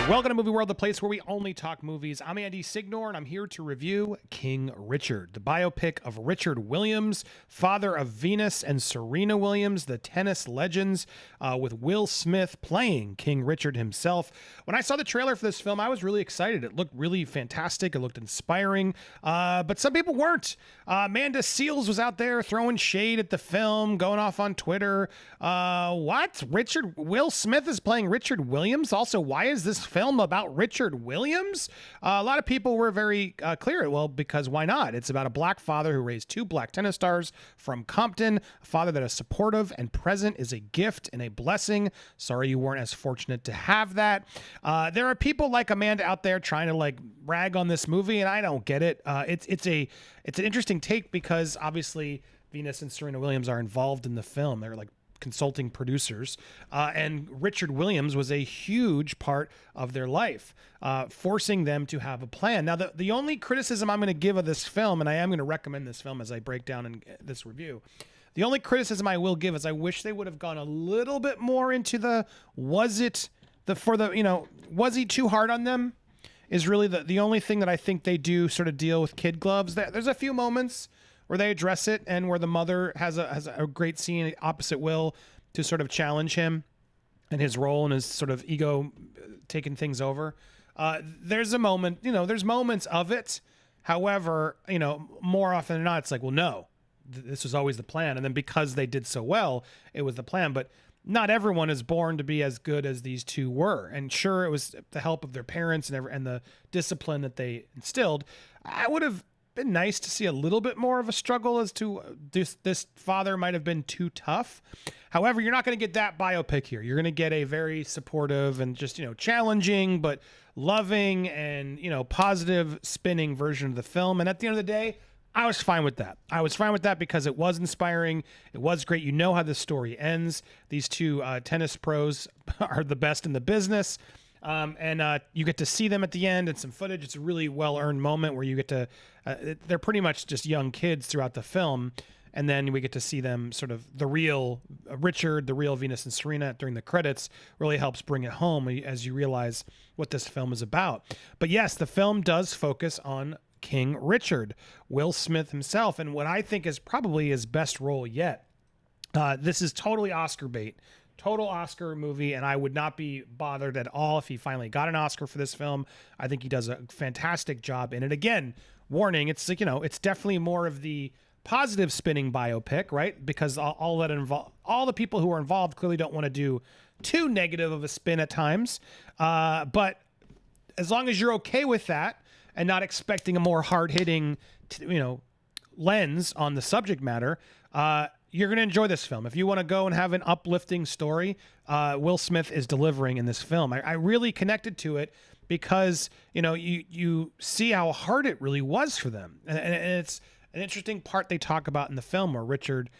Welcome to Movie World, the place where we only talk movies. I'm Andy Signor, and I'm here to review King Richard, the biopic of Richard Williams, father of Venus and Serena Williams, the tennis legends, with Will Smith playing King Richard himself. When I saw the trailer for this film, I was really excited. It looked really fantastic. It looked inspiring, but some people weren't. Amanda Seales was out there throwing shade at the film, going off on Twitter. What? Will Smith is playing Richard Williams? Also, why is this film about Richard Williams? A lot of people were very clear. Well, because why not? It's about a black father who raised two black tennis stars from Compton, a father that is supportive and present is a gift and a blessing. Sorry you weren't as fortunate to have that. There are people like Amanda out there trying to like rag on this movie, and I don't get it. It's an interesting take because obviously Venus and Serena Williams are involved in the film. They're like consulting producers, and Richard Williams was a huge part of their life, forcing them to have a plan. Now, the only criticism I'm going to give of this film, and I am going to recommend this film as I break down in this review, the only criticism I will give is I wish they would have gone a little bit more into was he too hard on them? Is really the only thing that I think they do sort of deal with kid gloves. There's a few moments where they address it and where the mother has a great scene opposite Will to sort of challenge him and his role and his sort of ego taking things over. There's a moment, there's moments of it. However, more often than not, it's like, well, no, this was always the plan. And then because they did so well, it was the plan. But not everyone is born to be as good as these two were. And sure, it was the help of their parents and the discipline that they instilled. I would have been nice to see a little bit more of a struggle as to this father might have been too tough. However, you're not going to get that biopic here. You're going to get a very supportive and just, challenging but loving and, positive spinning version of the film. And at the end of the day, I was fine with that. I was fine with that because it was inspiring. It was great. You know how the story ends. These two tennis pros are the best in the business. And you get to see them at the end and some footage. It's a really well-earned moment where you get to, they're pretty much just young kids throughout the film. And then we get to see them sort of the real Richard, the real Venus and Serena during the credits really helps bring it home as you realize what this film is about. But yes, the film does focus on King Richard, Will Smith himself, and what I think is probably his best role yet. This is totally Oscar bait. Total Oscar movie, and I would not be bothered at all if he finally got an Oscar for this film. I think he does a fantastic job in it. Again, warning, it's like, it's definitely more of the positive spinning biopic, right? Because all the people who are involved clearly don't want to do too negative of a spin at times. But as long as you're okay with that and not expecting a more hard-hitting, lens on the subject matter, you're going to enjoy this film. If you want to go and have an uplifting story, Will Smith is delivering in this film. I really connected to it because, you see how hard it really was for them. And it's an interesting part they talk about in the film where Richard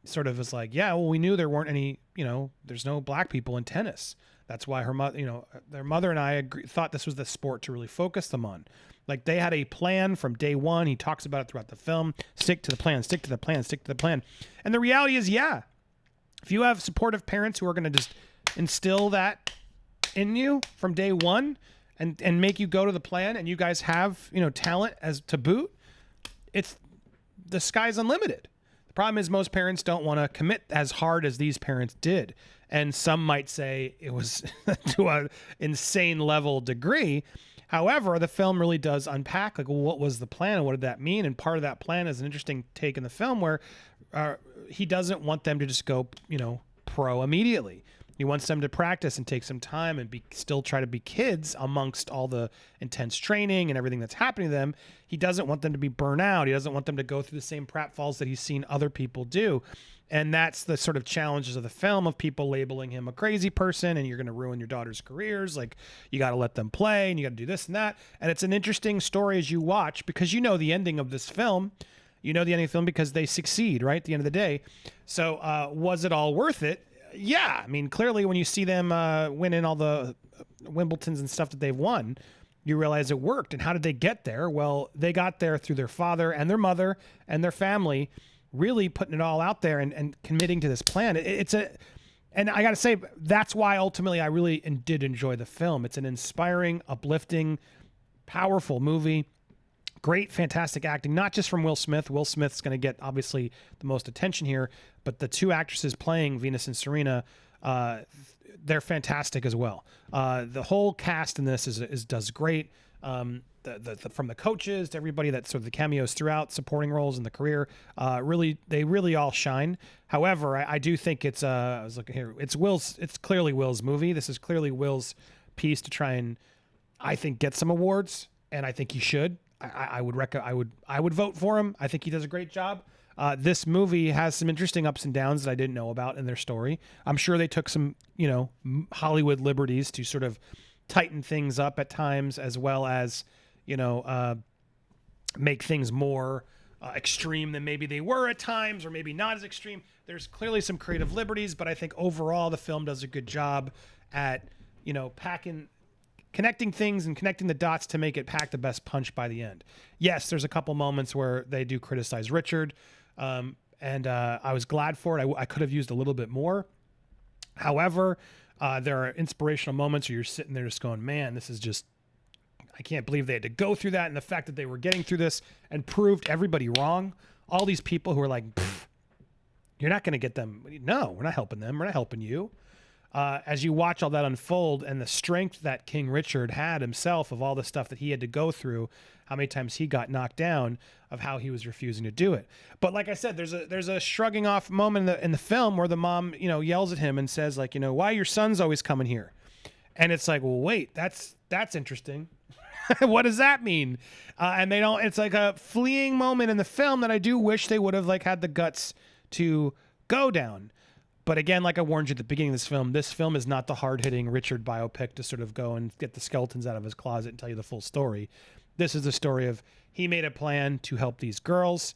sort of is like, yeah, well, we knew there weren't any, there's no black people in tennis. That's why her mother, their mother and I thought this was the sport to really focus them on. Like they had a plan from day one. He talks about it throughout the film. Stick to the plan, stick to the plan, stick to the plan. And the reality is, yeah, if you have supportive parents who are going to just instill that in you from day one and make you go to the plan, and you guys have, talent as to boot, the sky's unlimited. The problem is most parents don't want to commit as hard as these parents did. And some might say it was to an insane level degree. However, the film really does unpack, like, well, what was the plan and what did that mean? And part of that plan is an interesting take in the film where he doesn't want them to just go, pro immediately. He wants them to practice and take some time and still try to be kids amongst all the intense training and everything that's happening to them. He doesn't want them to be burnt out. He doesn't want them to go through the same pratfalls that he's seen other people do. And that's the sort of challenges of the film, of people labeling him a crazy person and you're going to ruin your daughter's careers. Like, you got to let them play and you got to do this and that. And it's an interesting story as you watch because the ending of this film. The ending of the film because they succeed, right? At the end of the day. So was it all worth it? Yeah. I mean, clearly when you see them winning all the Wimbledons and stuff that they've won, you realize it worked. And how did they get there? Well, they got there through their father and their mother and their family really putting it all out there and committing to this plan. And I got to say, that's why ultimately I really did enjoy the film. It's an inspiring, uplifting, powerful movie. Great, fantastic acting, not just from Will Smith. Will Smith's going to get, obviously, the most attention here, but the two actresses playing Venus and Serena, they're fantastic as well. The whole cast in this does great. From the coaches to everybody that sort of the cameos throughout, supporting roles in the career, they really all shine. However, I do think it's I was looking here, it's clearly Will's movie. This is clearly Will's piece to try and, I think, get some awards, and I think he should. I would vote for him. I think he does a great job. This movie has some interesting ups and downs that I didn't know about in their story. I'm sure they took some, Hollywood liberties to sort of tighten things up at times, as well as, make things more extreme than maybe they were at times, or maybe not as extreme. There's clearly some creative liberties, but I think overall the film does a good job at, connecting things and connecting the dots to make it pack the best punch by the end. Yes, there's a couple moments where they do criticize Richard, and I was glad for it. I could have used a little bit more. However, there are inspirational moments where you're sitting there just going, man, this is just, I can't believe they had to go through that, and the fact that they were getting through this and proved everybody wrong. All these people who are like, you're not going to get them. No, we're not helping them. We're not helping you. As you watch all that unfold, and the strength that King Richard had himself, of all the stuff that he had to go through, how many times he got knocked down, of how he was refusing to do it. But like I said, there's a shrugging off moment in the film where the mom, yells at him and says, like, why your son's always coming here? And it's like, well, wait, that's interesting. What does that mean? And they don't. It's like a fleeing moment in the film that I do wish they would have had the guts to go down. But again, like I warned you at the beginning of this film is not the hard-hitting Richard biopic to sort of go and get the skeletons out of his closet and tell you the full story. This is the story of, he made a plan to help these girls.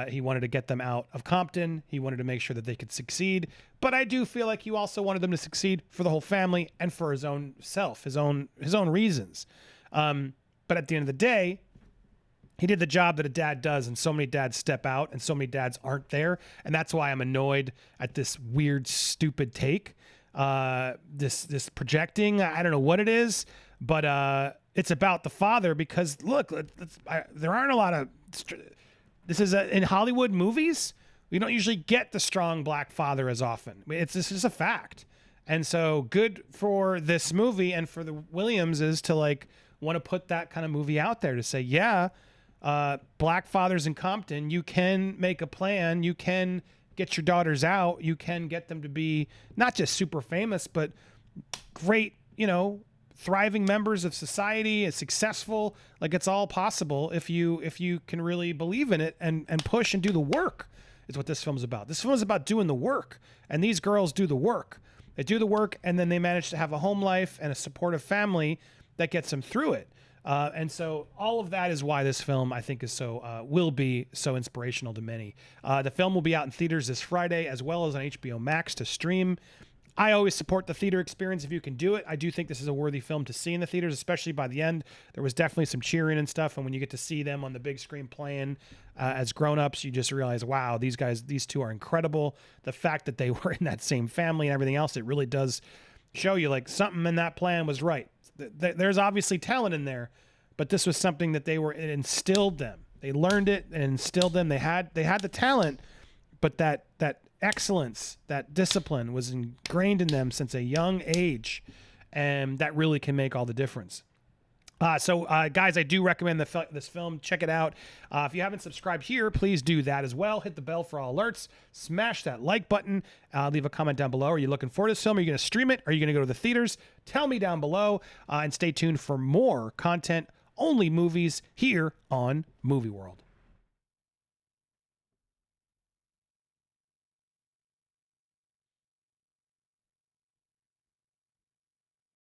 He wanted to get them out of Compton. He wanted to make sure that they could succeed. But I do feel like he also wanted them to succeed for the whole family and for his own self, his own reasons. But at the end of the day, he did the job that a dad does, and so many dads step out, and so many dads aren't there, and that's why I'm annoyed at this weird, stupid take. This projecting, I don't know what it is, but it's about the father, because look, there aren't a lot of. This is in Hollywood movies, we don't usually get the strong black father as often. This is a fact, and so good for this movie and for the Williamses to want to put that kind of movie out there to say, yeah. Black fathers in Compton, you can make a plan. You can get your daughters out. You can get them to be not just super famous, but great, thriving members of society, successful. It's all possible if you can really believe in it and push and do the work, is what this film's about. This film is about doing the work, and these girls do the work. They do the work, and then they manage to have a home life and a supportive family that gets them through it. And so all of that is why this film, I think, is will be so inspirational to many. The film will be out in theaters this Friday, as well as on HBO Max to stream. I always support the theater experience if you can do it. I do think this is a worthy film to see in the theaters, especially by the end. There was definitely some cheering and stuff, and when you get to see them on the big screen playing as grown-ups, you just realize, wow, these two are incredible. The fact that they were in that same family and everything else, it really does show you something in that plan was right. There's obviously talent in there, but this was something that it instilled them. They learned it and instilled them. They had the talent, but that excellence, that discipline was ingrained in them since a young age, and that really can make all the difference. So guys, I do recommend this film. Check it out. If you haven't subscribed here, please do that as well. Hit the bell for all alerts. Smash that like button. Leave a comment down below. Are you looking forward to this film? Are you going to stream it? Are you going to go to the theaters? Tell me down below, and stay tuned for more content, only movies, here on Movie World.